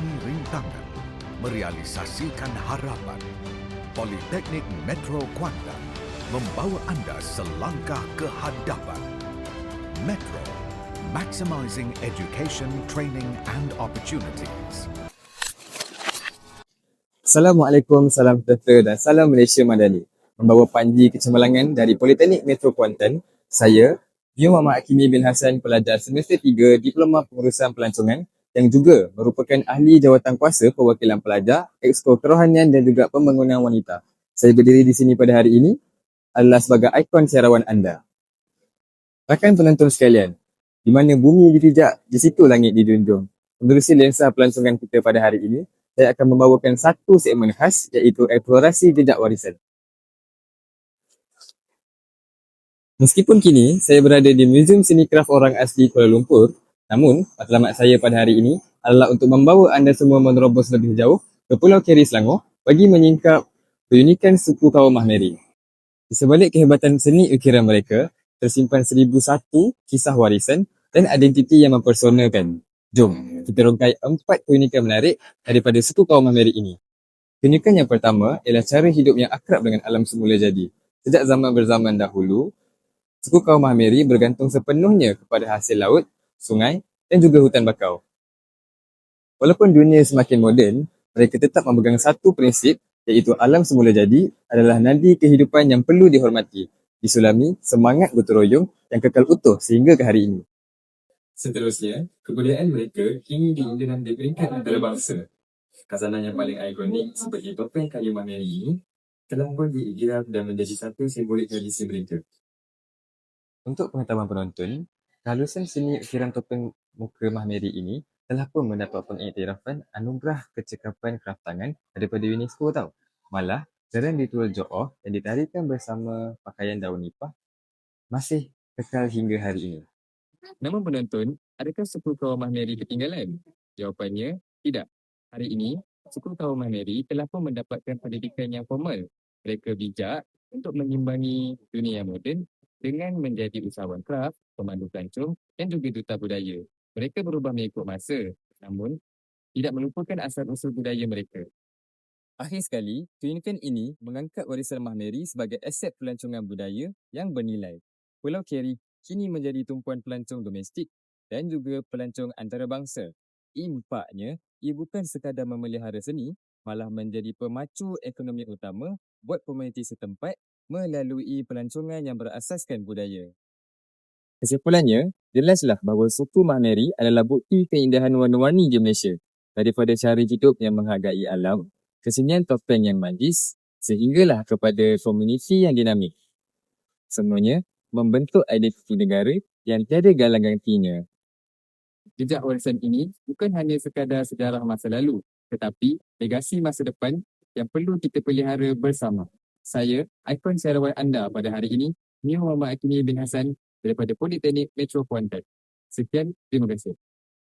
mengurangi rintangan, merealisasikan harapan. Politeknik Metro Kuantan membawa anda selangkah ke hadapan. Metro, maximizing education, training and opportunities. Assalamualaikum, salam sejahtera dan salam Malaysia Madani. Membawa panji kecemerlangan dari Politeknik Metro Kuantan, saya, Vio Muhammad Hakimi bin Hassan, pelajar semester 3 Diploma Pengurusan Pelancongan yang juga merupakan ahli jawatan kuasa perwakilan pelajar, Exco Kerohanian dan juga Pembangunan Wanita. Saya berdiri di sini pada hari ini adalah sebagai ikon siarawan anda. Rakan penonton sekalian, di mana bumi dipijak, di situ langit dijunjung. Menerusi lensa pelancongan kita pada hari ini, saya akan membawakan satu segmen khas iaitu eksplorasi jejak warisan. Meskipun kini saya berada di Museum Seni Kraf Orang Asli Kuala Lumpur, namun matlamat saya pada hari ini adalah untuk membawa anda semua menerobos lebih jauh ke Pulau Keri Selangor bagi menyingkap keunikan suku kaum Mahmeri. Di sebalik kehebatan seni ukiran mereka, tersimpan 1001 kisah warisan dan identiti yang mempersonakan. Jom, kita rongkai 4 keunikan menarik daripada suku kaum Mahmeri ini. Keunikan yang pertama ialah cara hidup yang akrab dengan alam semula jadi. Sejak zaman berzaman dahulu, suku kaum Mahmeri bergantung sepenuhnya kepada hasil laut, sungai dan juga hutan bakau. Walaupun dunia semakin moden, mereka tetap memegang satu prinsip iaitu alam semula jadi adalah nadi kehidupan yang perlu dihormati, disulami semangat gotong royong yang kekal utuh sehingga ke hari ini. Seterusnya, kebudayaan mereka kini diinginkan di peringkat antarabangsa. Khazanah yang paling ikonik seperti topeng kayu Mahmeri ini telah pun diiktiraf dan menjadi satu simbolik tradisi mereka. Untuk pengetahuan penonton, kehalusan seni ukiran topeng muka Mahmeri ini telah pun mendapat pengiktirafan anugerah kecekapan kraftangan daripada UNESCO tau. Malah, jaran ritual Jo'oh yang ditarikan bersama pakaian daun nipah masih kekal hingga hari ini. Namun penonton, adakah suku kaum Mahmeri ketinggalan? Jawapannya, tidak. Hari ini, suku kaum Mahmeri telah pun mendapatkan pendidikan yang formal. Mereka bijak untuk mengimbangi dunia yang moden dengan menjadi usahawan kraf, pemandu pelancong dan juga duta budaya. Mereka berubah mengikut masa, namun tidak melupakan asal-usul budaya mereka. Akhir sekali, keunikan ini mengangkat warisan Mahmeri sebagai aset pelancongan budaya yang bernilai. Pulau Keri kini menjadi tumpuan pelancong domestik dan juga pelancong antarabangsa. Impaknya, ia bukan sekadar memelihara seni, malah menjadi pemacu ekonomi utama buat komuniti setempat melalui pelancongan yang berasaskan budaya. Kesimpulannya, jelaslah bahawa suku Mahmeri adalah bukti keindahan warna-warni di Malaysia. Daripada cara hidup yang menghargai alam, kesenian topeng yang magis, sehinggalah kepada komuniti yang dinamik. Semuanya membentuk identiti negara yang tiada galang gantinya. Jejak warisan ini bukan hanya sekadar sejarah masa lalu, tetapi legasi masa depan yang perlu kita pelihara bersama. Saya, ikon siarawan anda pada hari ini, Vio Muhammad Hakimi bin Hassan daripada Politeknik Metro Kuantan. Sekian, terima kasih.